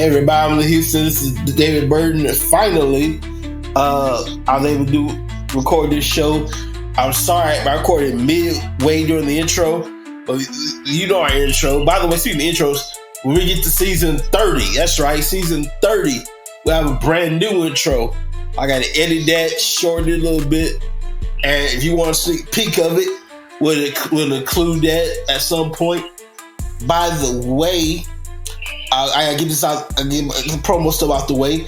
everybody, I'm Houston. This is David Burton. Finally, I was able to record this show. I'm sorry, I recorded midway during the intro, but you know our intro. By the way, speaking of intros, when we get to season 30, that's right, season 30, we have a brand new intro. I got to edit that, shorten it a little bit, and if you want a sneak peek of it, we'll include that at some point. By the way, I get this out. I get the promo stuff out the way.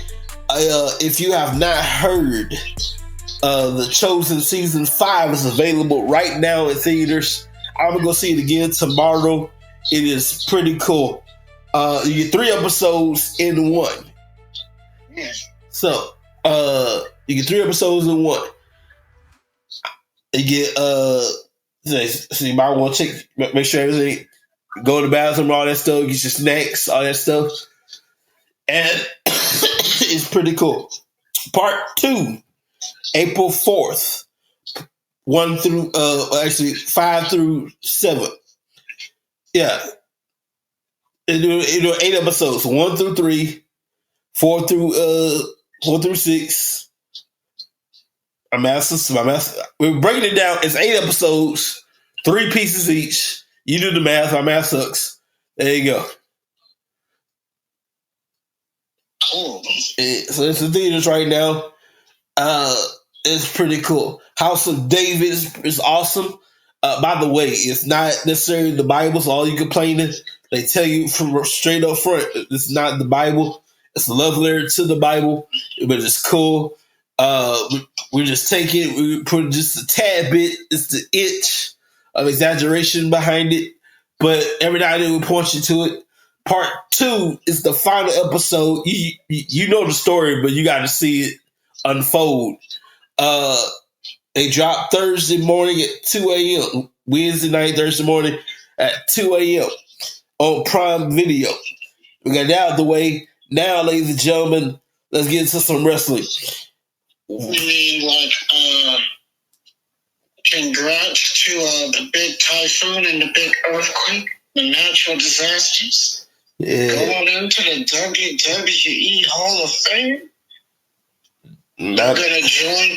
If you have not heard, The Chosen season 5 is available right now in theaters. I'm gonna go see it again tomorrow. It is pretty cool. You get 3 episodes in one. So you get 3 episodes in one. You get so you might want to check, make sure everything. Go to the bathroom, all that stuff, get your snacks, all that stuff. And it's pretty cool. Part 2, April 4th, 5 through 7. Yeah. It'll do 8 episodes, 1 through 3, 4 through 6. My master. We're breaking it down. It's 8 episodes, 3 pieces each. You do the math. My math sucks. There you go. Cool. So it's in theaters right now. It's pretty cool. House of David is awesome. By the way, it's not necessarily the Bible, so all you complaining, they tell you from straight up front, it's not the Bible. It's a love letter to the Bible, but it's cool. We just take it, we put just a tad bit, it's the itch of exaggeration behind it, but every now and then we point you to it. Part 2 is the final episode. You know the story, but you got to see it unfold. They drop Thursday morning at 2 a.m. Wednesday night, Thursday morning at 2 a.m. on Prime Video. We got that out of the way. Now, ladies and gentlemen, let's get into some wrestling. You mean like congrats to the big typhoon and the big earthquake, the natural disasters? Yeah. Going into the WWE Hall of Fame? They're gonna join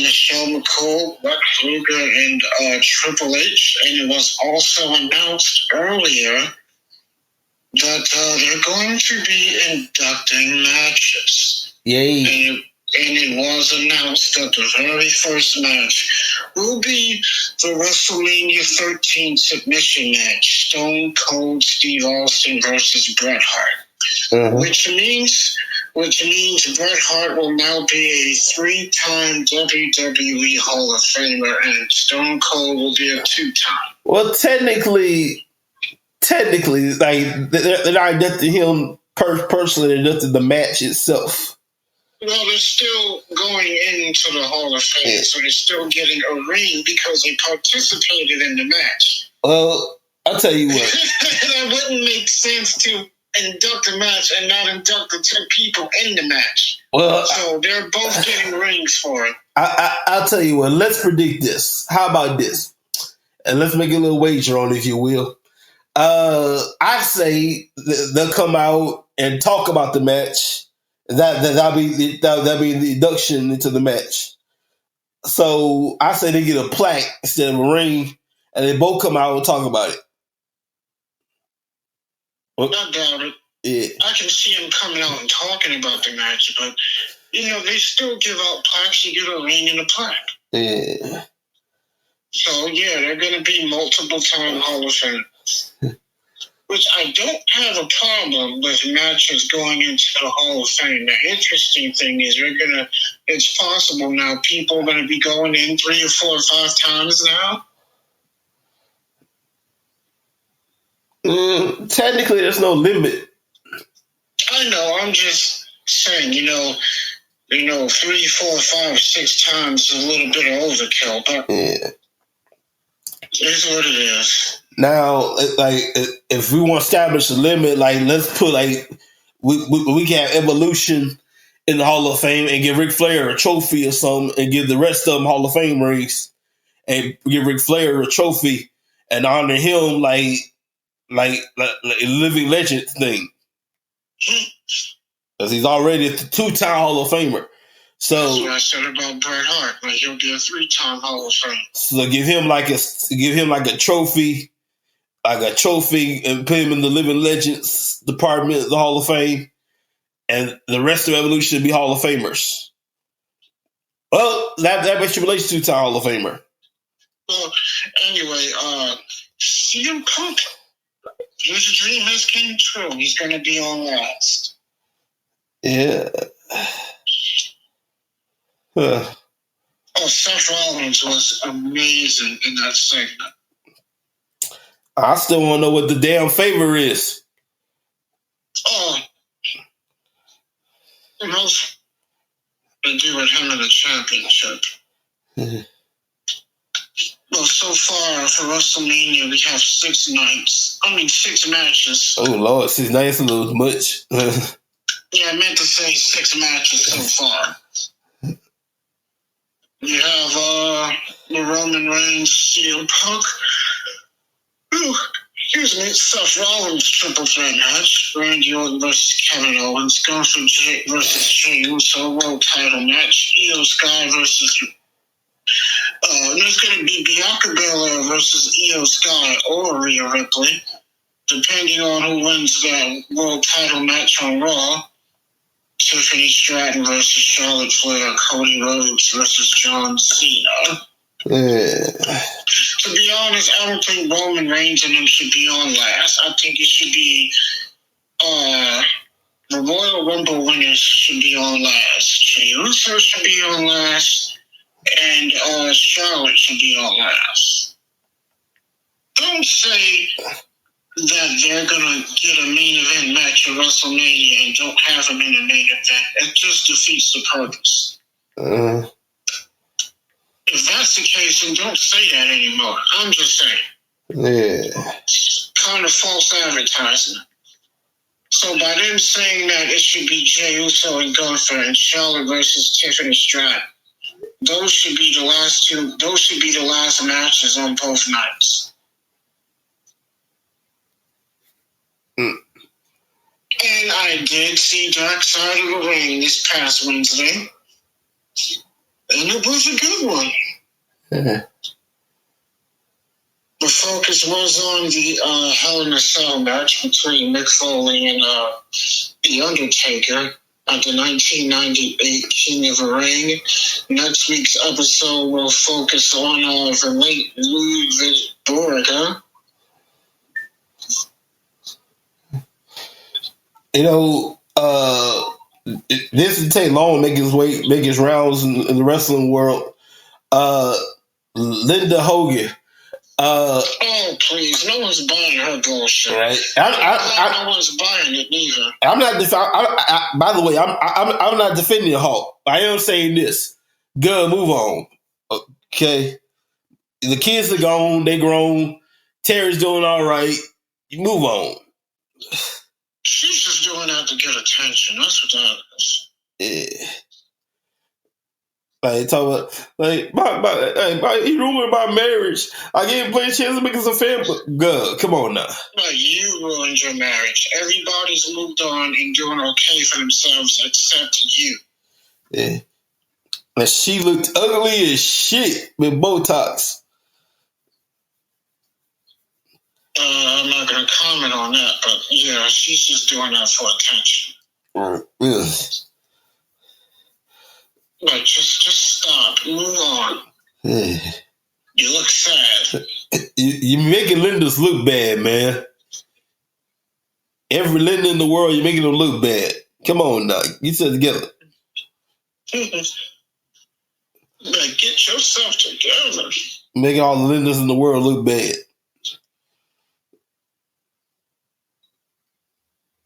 Michelle McCool, Lex Luger, and Triple H. And it was also announced earlier that they're going to be inducting matches. Yay. And it was announced that the very first match will be the WrestleMania 13 submission match, Stone Cold Steve Austin versus Bret Hart. Which means Bret Hart will now be a 3-time WWE Hall of Famer, and Stone Cold will be a 2-time. Well, technically, like they're not inducting him personally, they're inducting the match itself. Well, they're still going into the Hall of Fame, so they're still getting a ring because they participated in the match. Well, I'll tell you what. That wouldn't make sense to induct a match and not induct the 2 people in the match. Well, so they're both getting rings for it. I'll tell you what. Let's predict this. How about this? And let's make a little wager on it, if you will. I say they'll come out and talk about the match. That'll be the induction into the match. So I say they get a plaque instead of a ring, and they both come out and talk about it. I doubt it. Yeah. I can see them coming out and talking about the match, but they still give out plaques. You get a ring and a plaque. Yeah. So they're going to be multiple-time Hall of Famers. Which I don't have a problem with matches going into the Hall of Fame. The interesting thing is it's possible now people are going to be going in 3 or 4 or 5 times now. Technically, there's no limit. I know. I'm just saying, 3, 4, 5, 6 times is a little bit of overkill, but it's what it is. Now, like, if we want to establish a limit, like, let's put, like, we can have Evolution in the Hall of Fame and give Ric Flair a trophy or something and give the rest of them Hall of Fame rings and give Ric Flair a trophy and honor him like a living legend thing. Because he's already a 2-time Hall of Famer. So that's what I said about Bret Hart. Like he'll be a 3-time Hall of Fame. So give him like a trophy, and put him in the Living Legends department of the Hall of Fame, and the rest of Evolution should be Hall of Famers. Well, that makes you relate to 2-time Hall of Famer. Well, anyway, CM Punk, his dream has came true. He's going to be on last. Yeah. Oh, Seth Rollins was amazing in that segment. I still want to know what the damn favor is. Oh, the most to do with him in the championship. Mm-hmm. Well, so far for WrestleMania, we have 6 matches. Oh, Lord, 6 nights a little much. Yeah, I meant to say 6 matches so far. You have the Roman Reigns, CM Punk. Seth Rollins triple threat match. Randy Orton versus Kevin Owens. Gunther versus Jey Uso world title match. Io Sky versus... there's going to be Bianca Belair versus Io Sky or Rhea Ripley, depending on who wins that world title match on Raw. Tiffany Stratton versus Charlotte Flair. Cody Rhodes versus John Cena. Yeah. To be honest, I don't think Roman Reigns and them should be on last. I think it should be the Royal Rumble winners should be on last. Jey Uso should be on last, and Charlotte should be on last. Don't say that they're gonna get a main event match at WrestleMania and don't have them in the main event. It just defeats the purpose. If that's the case, then don't say that anymore. I'm just saying. Yeah. It's kind of false advertising. So by them saying that it should be Jey Uso and Gunther and Charlotte versus Tiffany Stratton, those should be the last matches on both nights. And I did see Dark Side of the Ring this past Wednesday. And it was a good one. The focus was on the Hell in a Cell match between Mick Foley and The Undertaker at the 1998 King of the Ring. Next week's episode will focus on the late Ludwig Borga. This would take long to make his rounds in the wrestling world. Linda Hogan. Oh, please. No one's buying her bullshit. Right. No one's buying it neither. I'm not by the way, I'm not defending Hulk. I am saying this. Good, move on. Okay. The kids are gone, they grown. Terry's doing all right. You move on. She's just doing that to get attention. That's what that is. Yeah. Like, talk about, he ruined my marriage. I gave him a chance to make us a family. Good, come on now. No, you ruined your marriage. Everybody's moved on and doing okay for themselves except you. Yeah. And she looked ugly as shit with Botox. I'm not going to comment on that, but yeah, she's just doing that for attention. Yeah. Like, just stop. Move on. Yeah. You look sad. You're making Linda's look bad, man. Every Linda in the world, you're making them look bad. Come on now. Get it together. Like, get yourself together. Making all the Lindas in the world look bad.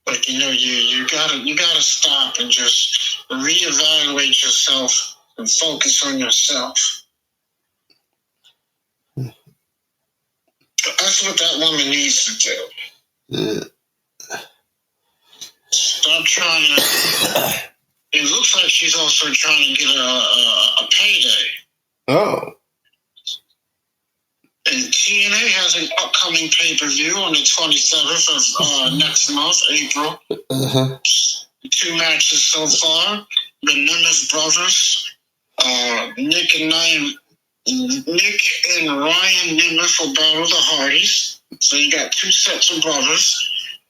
Like, you gotta stop and just reevaluate yourself and focus on yourself. That's what that woman needs to do. Yeah. Stop trying to. It looks like she's also trying to get a payday. Oh. And TNA has an upcoming pay-per-view on the 27th of next month, April. Uh-huh. 2 matches so far. The Nemeth brothers, Nick and Ryan Nemeth will battle the Hardys. So you got 2 sets of brothers.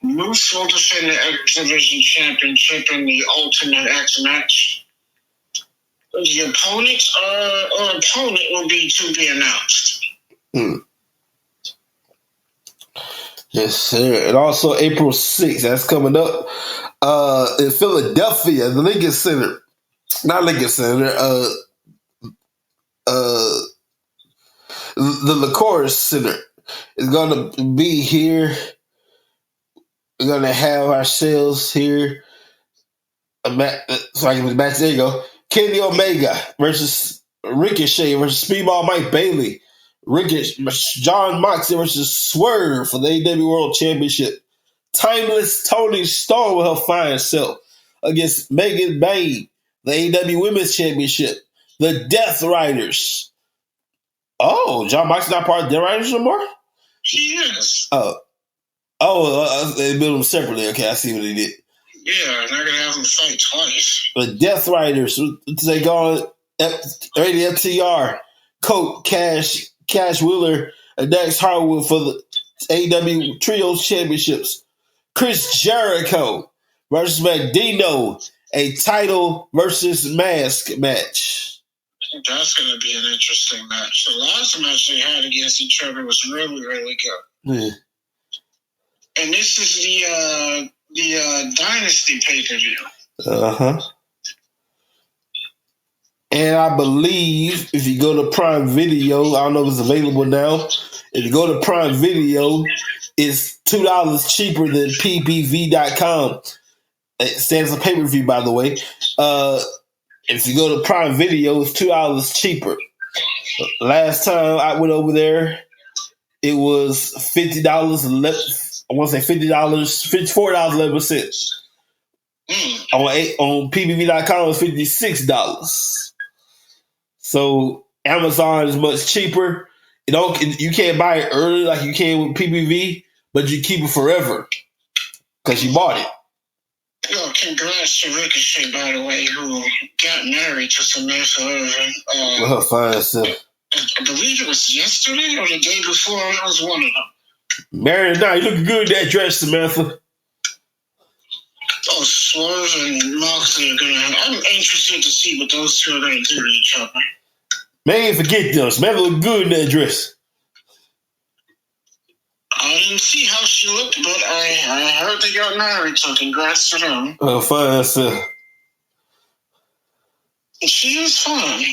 Moose will defend the X Division Championship in the Ultimate X match. The opponent will be to be announced. Yes, sir. And also April 6th, that's coming up in Philadelphia, the Lincoln Center. Not Lincoln Center, the Liquor Center is going to be here. We're going to have ourselves here. There you go. Kenny Omega versus Ricochet versus Speedball Mike Bailey. John Moxley versus Swerve for the AEW World Championship. Timeless Tony Storm with her fine self against Megan Bayne, the AEW Women's Championship. The Death Riders. Oh, John Moxley's not part of the Death Riders no more? He is. They built them separately. Okay, I see what they did. Yeah, they're going to have them fight twice. The Death Riders, they go on Radio FTR, Colt, Cash Wheeler, and Dax Harwood for the AEW Trios Championships. Chris Jericho versus Magdino, a title versus mask match. That's going to be an interesting match. The last match they had against each other was really, really good. Yeah. And this is the Dynasty pay-per-view. Uh-huh. And I believe if you go to Prime Video, I don't know if it's available now. If you go to Prime Video, it's $2 cheaper than PPV.com. It stands for pay-per-view, by the way. If you go to Prime Video, it's $2 cheaper. Last time I went over there, it was $50. I want to say $54.11. On PPV.com, it's $56. So Amazon is much cheaper. You can't buy it early like you can with PPV, but you keep it forever because you bought it. Oh, congrats to Ricochet, by the way, who got married to Samantha Irvin. Well, fine self. I believe it was yesterday or the day before. It was one of them. Married now, you look good in that dress, Samantha. Oh, Swerve and Moxley are gonna. I'm interested to see what those two are gonna do to each other. Man, forget them. Samantha look good in that dress. I didn't see how she looked, but I heard they got married, so congrats to them. Oh, fine, sir. She is fine.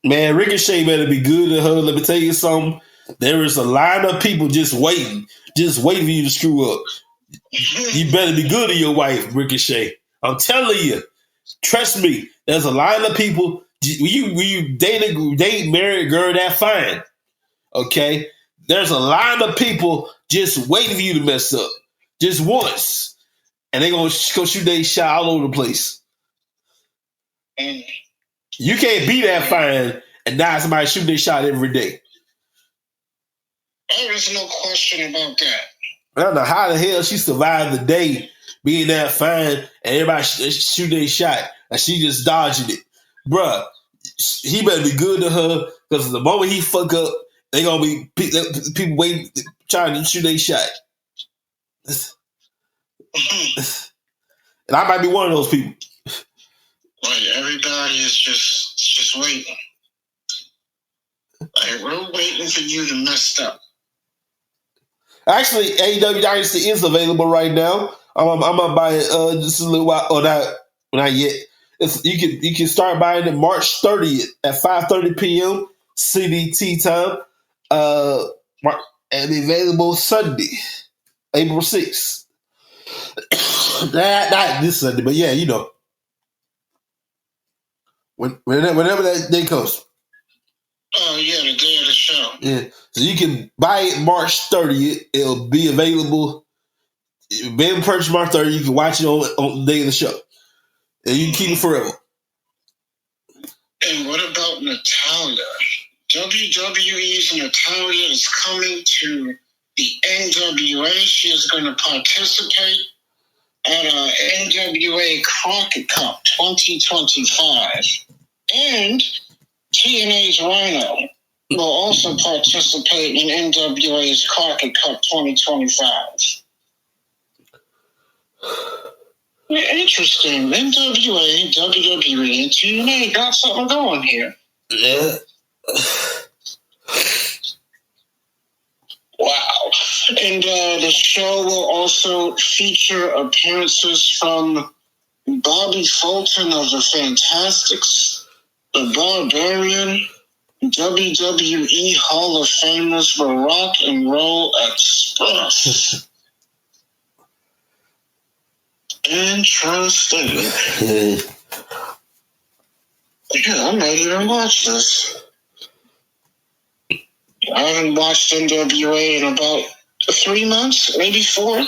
Man, Ricochet better be good to her. Let me tell you something. There is a line of people just waiting for you to screw up. You better be good to your wife, Ricochet. I'm telling you. Trust me. There's a line of people. When you date married girl that fine, okay? There's a line of people just waiting for you to mess up. Just once. And they're going to go shoot their shot all over the place. You can't be that fine and not somebody shoot their shot every day. There is no question about that. I don't know how the hell she survived the day being that fine and everybody shoot their shot and she just dodging it. Bruh, he better be good to her because the moment he fuck up, they gonna be people waiting, trying to shoot their shot. And I might be one of those people. Like, everybody is just waiting. Like, we're waiting for you to mess up. Actually, AEW Dynasty is available right now. I'm gonna buy it just a little while. Oh, not yet. You can start buying it March 30th at 5:30 p.m. CDT time. And available Sunday, April 6th. Not this Sunday, but yeah, you know. Whenever that day comes. Oh, yeah, the day of the show. Yeah. So you can buy it March 30th. It'll be available. Being purchased March 30th, you can watch it on the day of the show. And you can keep it forever. And what about Natalya? WWE's Natalya is coming to the NWA. She is going to participate at NWA Crockett Cup 2025. And TNA's Rhino will also participate in NWA's Crockett Cup 2025. Interesting. NWA, WWE, and TNA got something going here. Yeah. Wow. And the show will also feature appearances from Bobby Fulton of the Fantastics, the Barbarian, WWE Hall of Famers, the Rock and Roll Express. Interesting. Yeah, I might even watch this. I haven't watched NWA in about 3 months, maybe 4.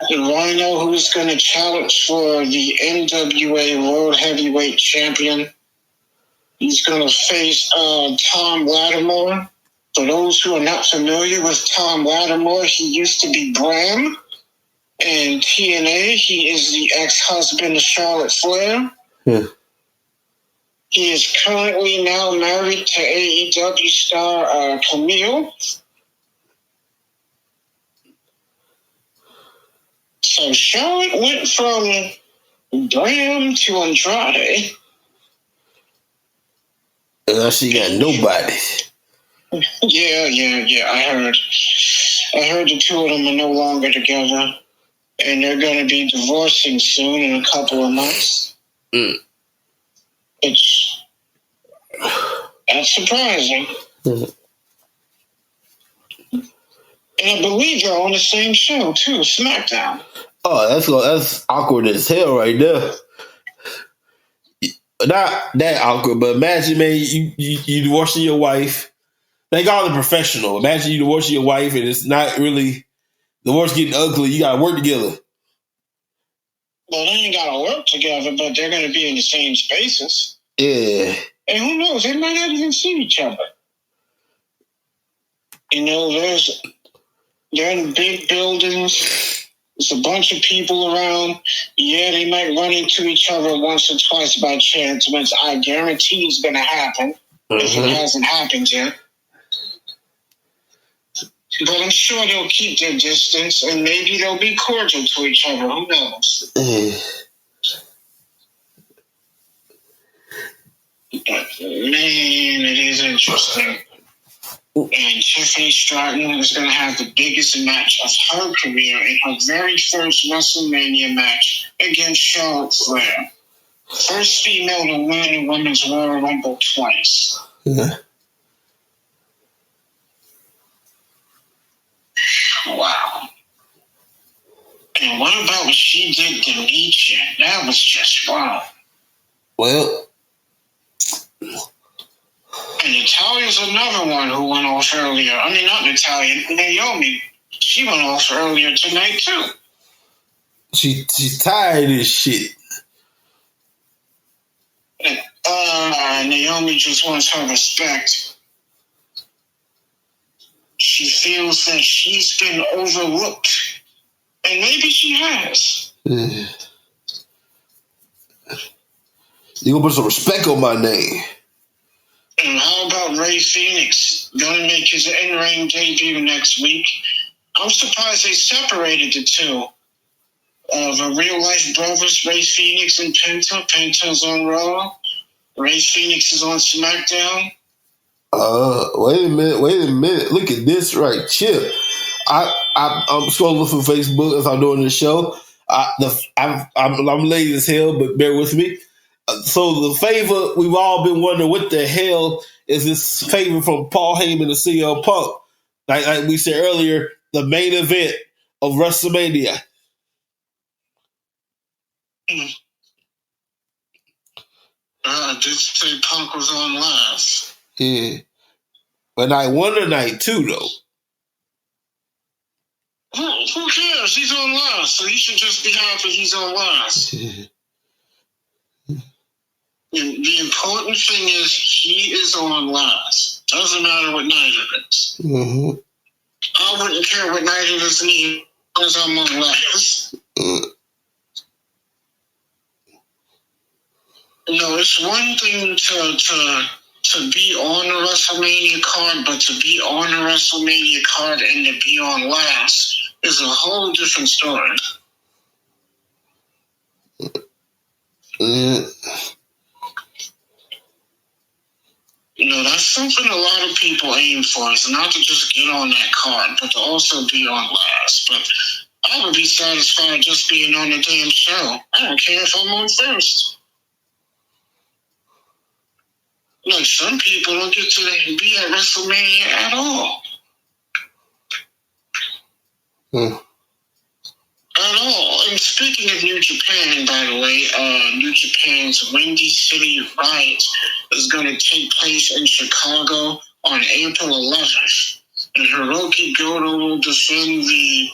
And Rhino, who's going to challenge for the NWA World Heavyweight Champion. He's going to face Tom Lattimore. For those who are not familiar with Tom Lattimore, he used to be Bram. In TNA, he is the ex-husband of Charlotte Flair. Yeah. He is currently now married to AEW star Camille. So Charlotte went from Bram to Andrade. And now she got nobody. Yeah. I heard the two of them are no longer together. And they're going to be divorcing soon in a couple of months. That's surprising. And I believe they're on the same show, too, SmackDown. Oh, that's awkward as hell right there. Not that awkward, but imagine, man, you divorcing your wife. They call it professional. Imagine you divorcing your wife and it's not really, divorce getting ugly. You got to work together. Well, they ain't got to work together, but they're going to be in the same spaces. Yeah. And who knows? They might not even see each other. You know, they're in big buildings. There's a bunch of people around. Yeah, they might run into each other once or twice by chance, which I guarantee is going to happen if it hasn't happened yet. But I'm sure they'll keep their distance and maybe they'll be cordial to each other. Who knows? But, man, it is interesting. And Tiffany Stratton is going to have the biggest match of her career in her very first WrestleMania match against Charlotte Flair. First female to win a Women's Royal Rumble twice. Yeah. Wow. And what about what she did to Nietzsche? That was just wow. Well. And Natalia's another one who went off earlier. I mean, not Natalya, Naomi. She went off earlier tonight, too. She's tired of this shit. Naomi just wants her respect. She feels that she's been overlooked. And maybe she has. You gonna put some respect on my name. And how about Rey Fenix? Gonna make his in-ring debut next week. I'm surprised they separated the two. The real-life brothers, Rey Fenix and Penta. Penta's on Raw. Rey Fenix is on SmackDown. Wait a minute. Look at this right here. I'm scrolling through Facebook as I'm doing the show. I'm late as hell, but bear with me. So the favor, we've all been wondering what the hell is this favor from Paul Heyman to CM Punk. Like we said earlier, the main event of WrestleMania. I did say Punk was on last. Yeah. But night one or night two, though? Who cares? He's on last, so he should just be happy he's on last. The important thing is he is on last. Doesn't matter what night it is. Mm-hmm. I wouldn't care what night it is me as I'm on last. It's one thing to be on the WrestleMania card, but to be on the WrestleMania card and to be on last is a whole different story. That's something a lot of people aim for, is not to just get on that card, but to also be on last. But I would be satisfied just being on the damn show. I don't care if I'm on first. Some people don't get to be at WrestleMania at all. At all. And speaking of New Japan, by the way, New Japan's Windy City Riot is going to take place in Chicago on April 11th. And Hiroki Goto will defend the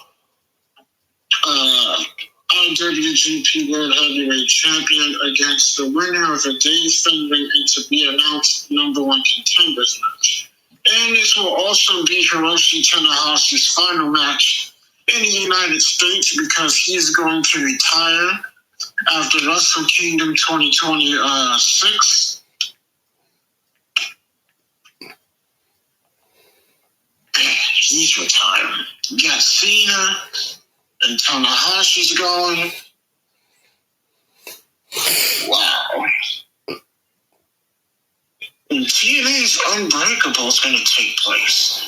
IWGP World Heavyweight Champion against the winner of a Dave Finlay and to be announced number one contenders match. And this will also be Hiroshi Tanahashi's final match in the United States, because he's going to retire after Wrestle Kingdom 2026. He's retiring. You got Cena and Tanahashi's going. Wow. And TNA's Unbreakable is going to take place.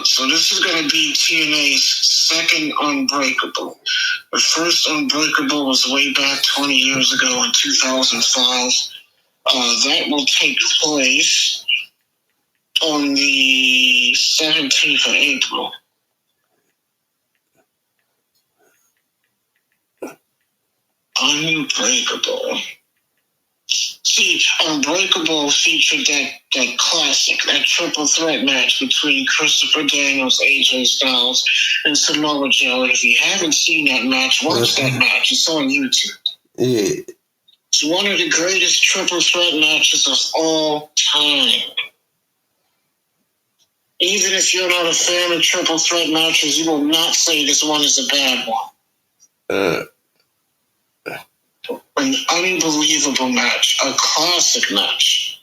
So this is going to be TNA's second Unbreakable. The first Unbreakable was way back 20 years ago in 2005. That will take place on the 17th of April. Unbreakable. See, Unbreakable featured that classic, that triple threat match between Christopher Daniels, AJ Styles, and Samoa Joe. If you haven't seen that match, watch that match. It's on YouTube. Yeah. It's one of the greatest triple threat matches of all time. Even if you're not a fan of triple threat matches, you will not say this one is a bad one. An unbelievable match. A classic match.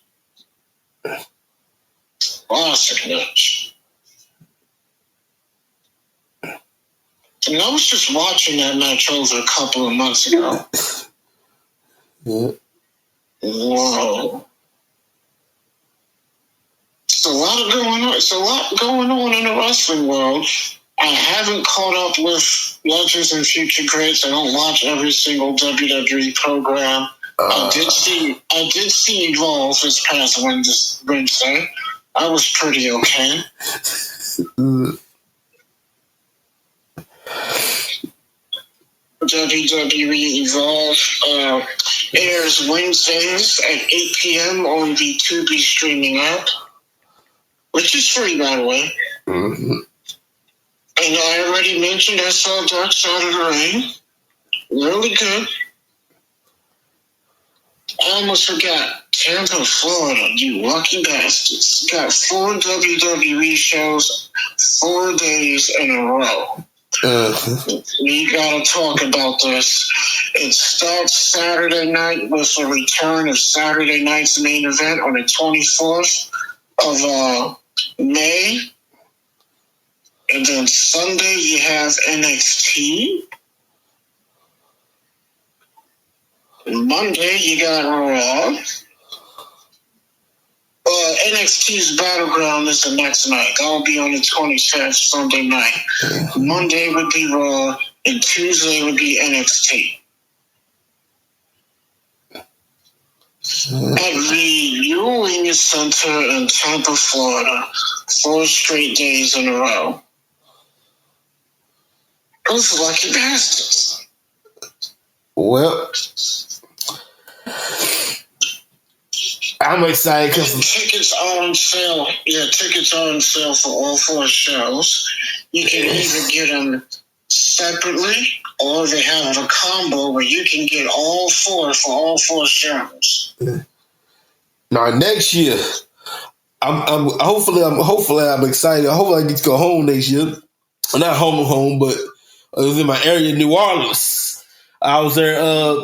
Classic match. And I was just watching that match over a couple of months ago. Yeah. Whoa. It's a lot going on. It's a lot going on in the wrestling world. I haven't caught up with Legends and Future Greats. I don't watch every single WWE program. I did see Evolve this past Wednesday. I was pretty okay. WWE Evolve airs Wednesdays at 8 p.m. on the Tubi streaming app, which is free, by the way. Mm-hmm. And I already mentioned I saw Dark Side of the Ring. Really good. I almost forgot. Tampa, Florida, you lucky bastards. Got 4 WWE shows 4 days in a row. We gotta talk about this. It starts Saturday night with a return of Saturday night's main event on the 24th of May. And then Sunday you have NXT. Monday you got Raw. NXT's Battleground is the next night. That'll be on the 27th, Sunday night. Monday would be Raw, and Tuesday would be NXT. At the Ewing Center in Tampa, Florida, 4 straight days in a row. Those lucky bastards. Well, I'm excited because tickets are on sale. Yeah, tickets are on sale for all 4 shows. You can either get them separately or they have a combo where you can get all four for all four shows. Now next year, I'm hopefully I'm excited. Hopefully I get to go home next year. Not home, but it was in my area, New Orleans. I was there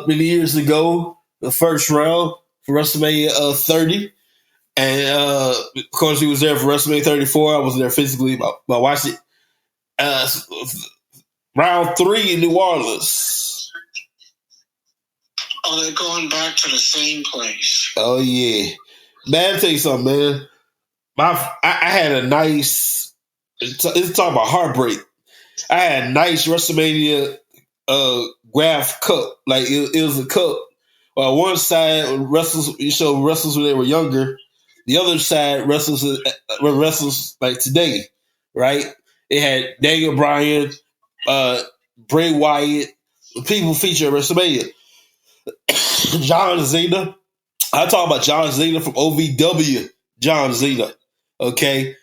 many years ago, the first round for WrestleMania 30. And of course, he was there for WrestleMania 34. I wasn't there physically, but I watched it. Round 3 in New Orleans. Oh, they're going back to the same place. Oh, yeah. Man, I'll tell you something, man. I had a nice, it's talking about heartbreak. I had a nice WrestleMania graph cup. Like, it was a cup. One side, wrestlers when they were younger. The other side, wrestlers like today, right? It had Daniel Bryan, Bray Wyatt, people featured at WrestleMania. John Cena. I talk about John Cena from OVW John Cena. Okay?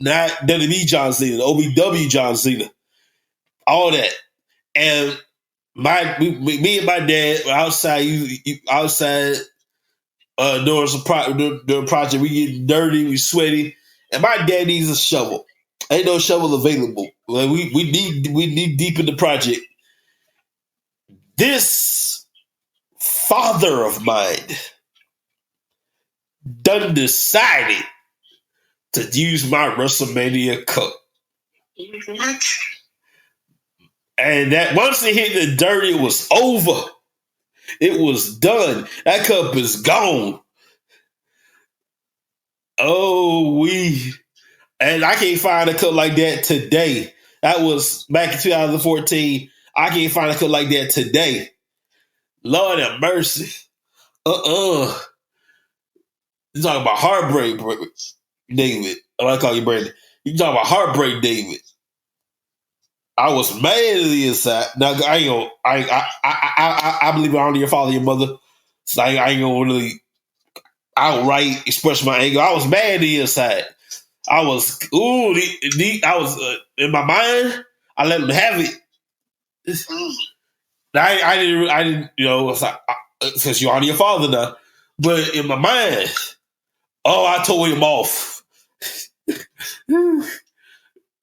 Not WWE John Cena, OVW John Cena. All that. And me and my dad were outside doing a project. We get dirty, we sweaty. And my dad needs a shovel. Ain't no shovel available. Like we need deep in the project. This father of mine done decided to use my WrestleMania cup. What? And that once it hit the dirt, it was over. It was done. That cup is gone. Oh, and I can't find a cup like that today. That was back in 2014. I can't find a cup like that today. Lord have mercy. You talking about heartbreak, David. I call you Brandon. You talking about heartbreak, David. I was mad at the inside. Now I believe I honor your father, your mother. So I ain't gonna really outright express my anger. I was mad at the inside. I was in my mind. I let them have it. I didn't, it's like, since you honor your father now. But in my mind, I told him off.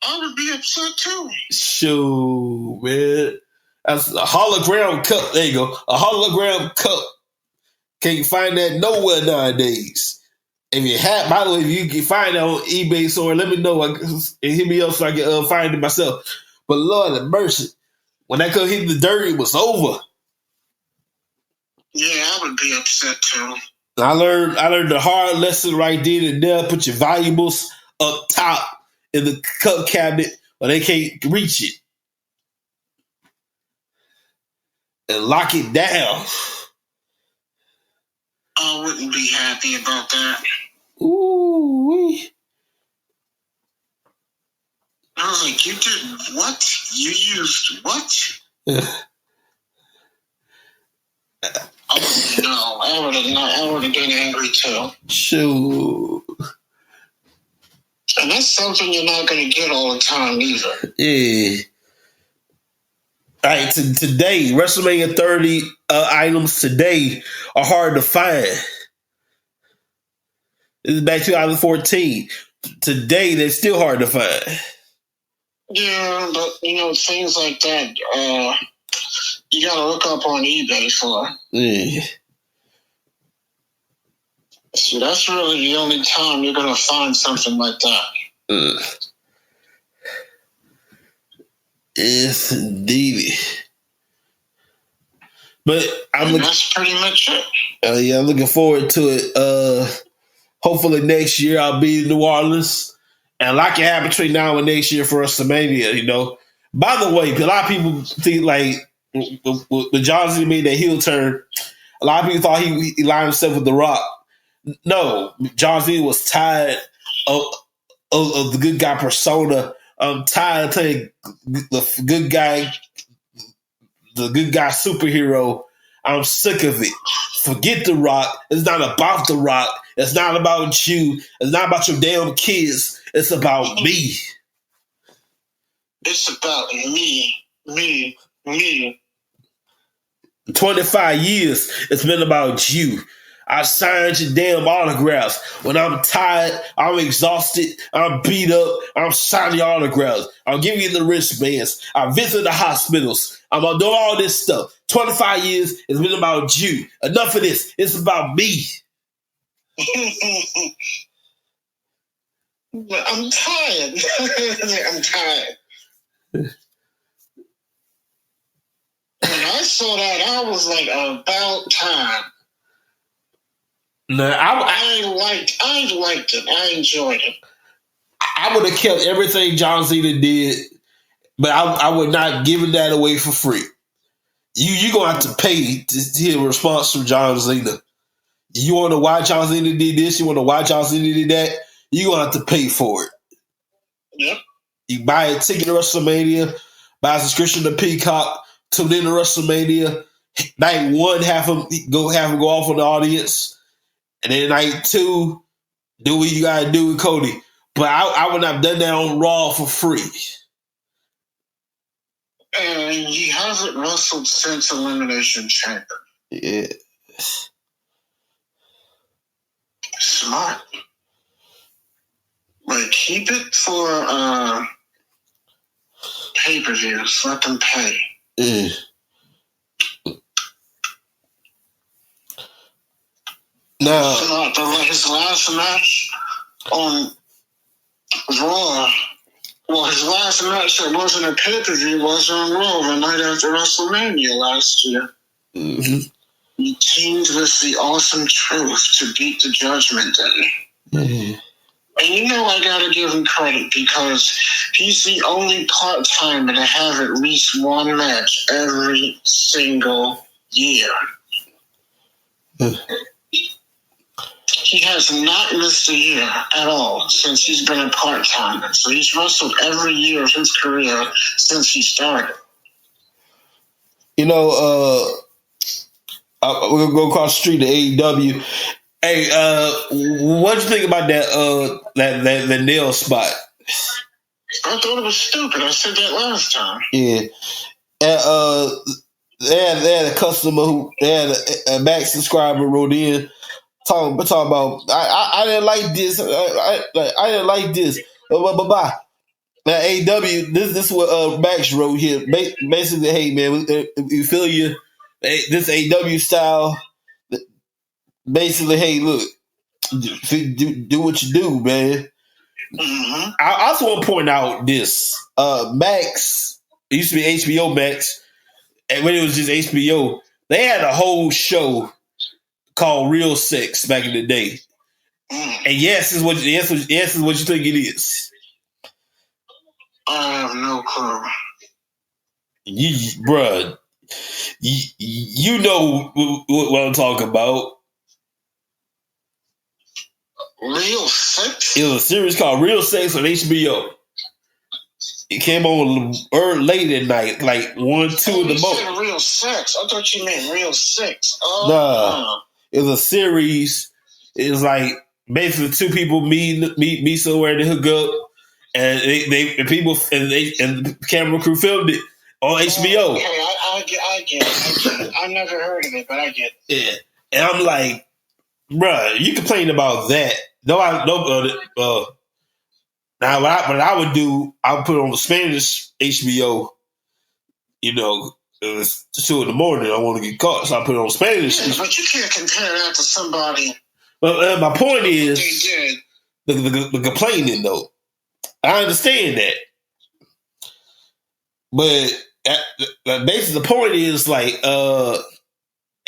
I would be upset too. Shoot, man. That's a hologram cup. There you go. A hologram cup. Can't find that nowhere nowadays. If you have, by the way, if you can find it on eBay somewhere, let me know and hit me up so I can find it myself. But Lord have mercy. When that cup hit the dirt, it was over. Yeah, I would be upset too. I learned the hard lesson right then and there. Put your valuables up top in the cup cabinet or they can't reach it. And lock it down. I wouldn't be happy about that. Ooh. I was like, you did what? You used what? Oh, no, I would have been angry too. Shoot. And that's something you're not going to get all the time either. Yeah. All right, today, WrestleMania 30 items today are hard to find. This is back 2014. Today, they're still hard to find. Yeah, but, things like that, you got to look up on eBay for. Yeah. So that's really the only time you're going to find something like that. Yes, indeed. But that's pretty much it. Yeah, I'm looking forward to it. Hopefully next year I'll be in New Orleans. And a lot can happen between now and next year for WrestleMania, By the way, a lot of people think like when John Cena made that heel turn, a lot of people thought he lined himself with The Rock. No, John Cena was tired of the good guy persona. I'm tired of playing the good guy superhero. I'm sick of it. Forget The Rock. It's not about The Rock. It's not about you. It's not about your damn kids. It's about me. It's about me. Me. 25 years, it's been about you. I signed your damn autographs. When I'm tired, I'm exhausted, I'm beat up, I'm signing your autographs. I'm giving you the wristbands. I visit the hospitals. I'm doing all this stuff. 25 years, it's been about you. Enough of this. It's about me. I'm tired. I'm tired. When I saw that, I was like, about time. No, I liked it. I enjoyed it. I would have kept everything John Cena did, but I would not give that away for free. You gonna have to pay to hear a response from John Cena. You want to why John Cena did this? You want to why John Cena did that? You gonna have to pay for it. Yep. You buy a ticket to WrestleMania, buy a subscription to Peacock, tune in to WrestleMania. Night one, have him go off on the audience. And then night two, do what you gotta do with Cody. But I would not have done that on Raw for free. And he hasn't wrestled since Elimination Chamber. Yeah. Smart. Like, keep it for pay-per-views. Let them pay. Yeah. Now, his last match on Raw, well, his last match that wasn't a pay-per-view was on Raw the night after WrestleMania last year. mm-hmm. He teamed with the Awesome Truth to beat the Judgment Day. Mm-hmm. And you know I gotta give him credit because he's the only part-timer to have at least one match every single year. He has not missed a year at all since he's been a part-timer. So he's wrestled every year of his career since he started. You know, we're gonna go across the street to AEW. Hey, what'd you think about that nail spot? I thought it was stupid. I said that last time. Yeah. And, they had a customer they had a Max subscriber wrote in talking about I didn't like this. I didn't like this. Bye. Now AEW, this is what Max wrote here. Basically, hey man, we feel you. This AEW style. Basically, hey, look, do what you do, man. Mm-hmm. I also want to point out this. Max, it used to be HBO Max, and when it was just HBO, they had a whole show called Real Sex back in the day. And yes is what you think it is. I have no clue. Bruh, you know what I'm talking about. Real Sex? It was a series called Real Sex on HBO. It came on late at night, like 1, 2 in the morning. Real Sex? I thought you meant Real Sex. Oh, nah, it was a series. It was like basically two people meet somewhere to hook up, and the camera crew filmed it on HBO. Okay, I get it. I've never heard of it, but I get it. Yeah, and I'm like, bruh, you complain about that. Now, what I would do, I would put on the Spanish HBO. You know, it was 2 in the morning. I want to get caught, so I put it on Spanish. Yeah, but you can't compare that to somebody. But my point is, the complaining though. I understand that, but basically the point is like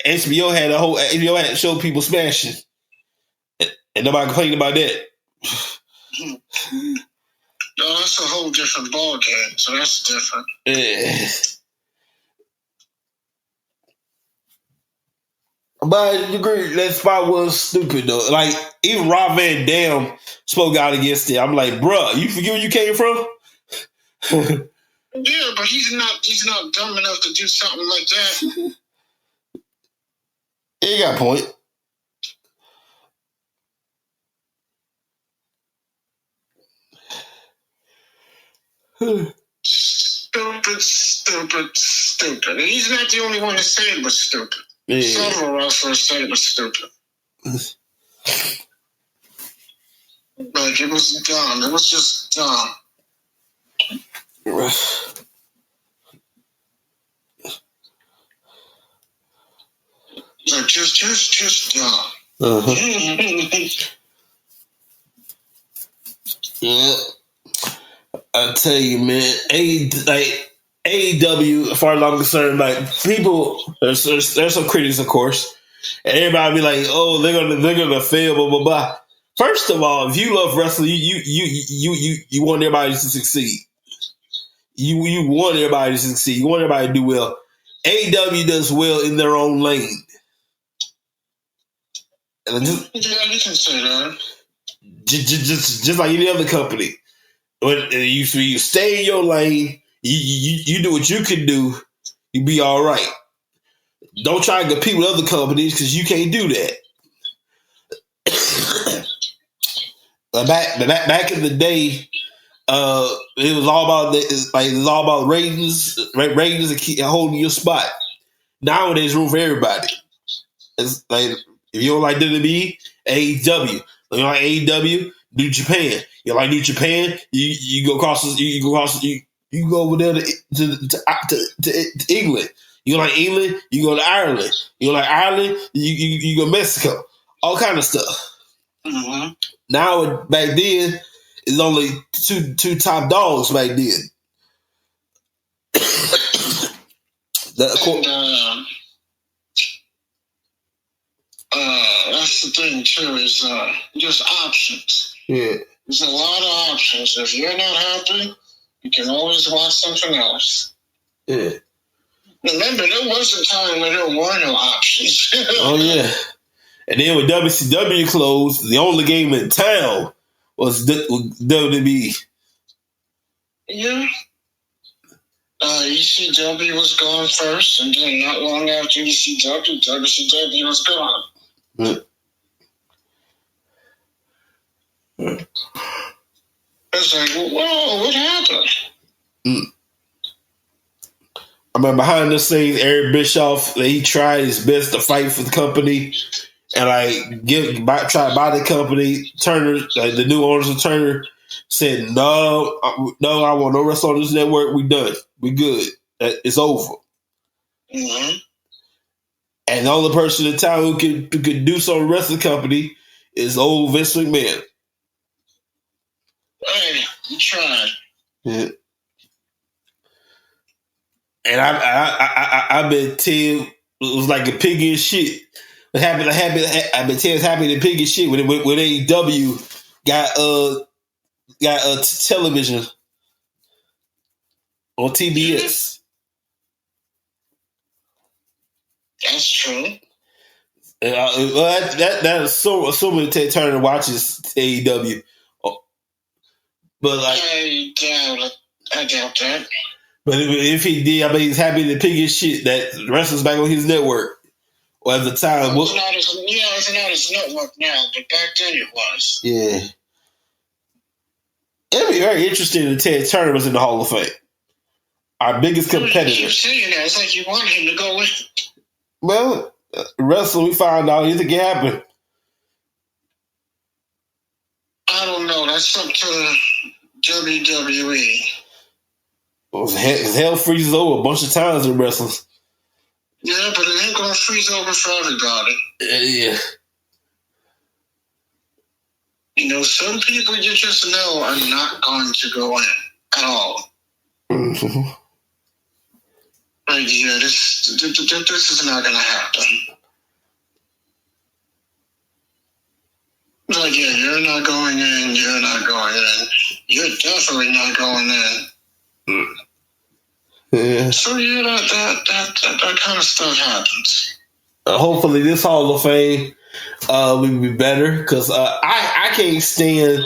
HBO had showed people smashing, and nobody complained about that. No, that's a whole different ball game, so that's different. Yeah. But you agree that spot was stupid though. Like even Rob Van Dam spoke out against it. I'm like, bruh, you forget where you came from? Yeah, but he's not dumb enough to do something like that. Yeah, you got a point. Stupid. stupid. And he's not the only one that said it was stupid. Yeah. Several wrestlers said it was stupid. Like, it was dumb. It was just dumb. Like, just dumb. Yeah. I tell you, man, AEW, as far as I'm concerned, like people, there's some critics, of course, and everybody be like, oh, they're gonna fail, blah blah blah. First of all, if you love wrestling, you want everybody to succeed. You want everybody to succeed. You want everybody to do well. AEW does well in their own lane. And Yeah, you can say that. Just like any other company. When you stay in your lane, you do what you can do, you be all right. Don't try to compete with other companies because you can't do that. Back in the day, it was all about ratings and keep holding your spot. Nowadays, room for everybody. It's like if you don't like WWE, AEW. If you don't like AEW, New Japan. You like New Japan? You go across. You go over there to England. You like England? You go to Ireland. You like Ireland? You go to Mexico. All kind of stuff. Mm-hmm. Now, back then, it's only two top dogs back then. That's the thing too, is just options. Yeah. There's a lot of options. If you're not happy, you can always watch something else. Yeah. Remember, there was a time when there were no options. Oh yeah. And then when WCW closed, the only game in town was WWE. Yeah. ECW was gone first, and then not long after ECW, WCW was gone. It's like, whoa, what happened? I remember behind the scenes, Eric Bischoff, he tried his best to fight for the company and try to buy the company. Turner, the new owners of Turner, said, no, I want no wrestling on this network. We done. We good. It's over. Mm-hmm. And the only person in town who could do something with the rest of the company is old Vince McMahon. Hey, you tried. Yeah. And I've been telling it was like a pig in shit. I've been telling it's happy to pig in shit when AEW got television on TBS. That's true. That's so assuming Ted Turner watches AEW. But like, I doubt that. But if he did, I mean, he's happy to pig his shit that the wrestling's back on his network. Or at the time, it's not his network now, but back then it was. Yeah. It'd be very interesting if Ted Turner was in the Hall of Fame. Our biggest competitor. You keep saying that. It's like you want him to go with. Well, wrestling, we found out anything can happen. I don't know. That's up to WWE. Well, hell freezes over a bunch of times in wrestling. Yeah, but it ain't going to freeze over for everybody. Yeah. You know, some people you just know are not going to go in at all. Mm-hmm. Like, yeah, this is not going to happen. Like, yeah, you're not going in, you're not going in. You're definitely not going in. Yeah. So, yeah, that kind of stuff happens. Hopefully this Hall of Fame will be better because I can't stand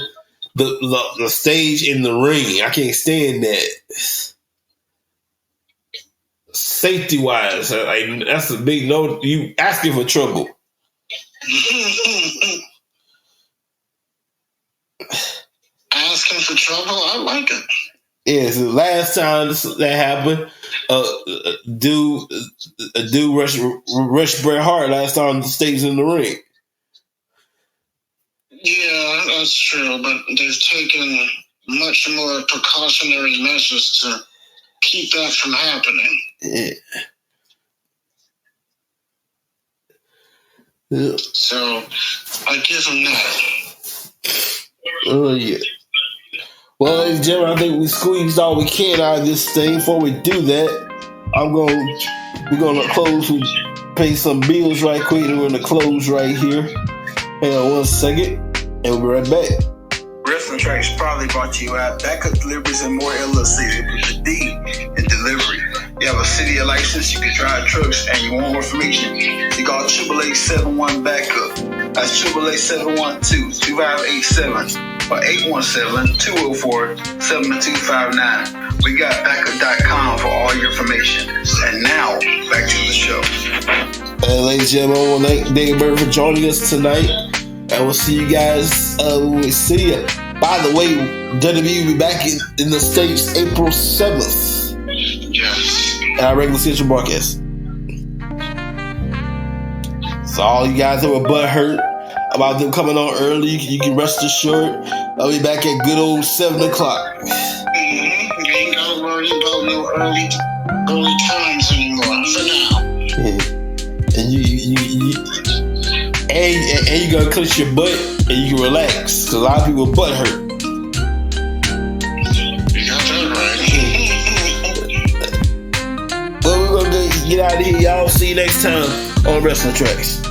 the stage in the ring. I can't stand that. Safety wise, like, that's a big no. You asking for trouble. Asking for trouble? I like it. Yeah, so last time that happened, dude rushed Bret Hart last time the stays in the ring. Yeah, that's true, but they've taken much more precautionary measures to keep that from happening. Yeah. So I give them that. Oh yeah. Well, ladies and gentlemen, I think we squeezed all we can out of this thing. Before we do that, we're gonna close. We pay some bills right quick, and we're gonna close right here. Hang on 1 second, and we'll be right back. Wrestling Tracks probably brought to you out Backup Deliveries and More LLC with the D in delivery. You have a city license, you can drive trucks, and you want more information, you call 888-71-BACKUP. That's 888-712-2587 or 817-204-7259. We got backup.com for all your information. And now, back to the show. Ladies and gentlemen, I want to thank David Bird for joining us tonight. And we'll see you guys when we see you. By the way, WWE will be back in the States April 7th. Yes. At our regular schedule broadcast. So all you guys that were butthurt about them coming on early, you can rest assured I'll be back at good old 7 o'clock. You ain't got to worry about no early times anymore for now. Yeah. And you gonna clench your butt and you can relax, cause a lot of people butt hurt. You got that right. Well, we're gonna get out of here. Y'all see you next time on Wrestling Tracks.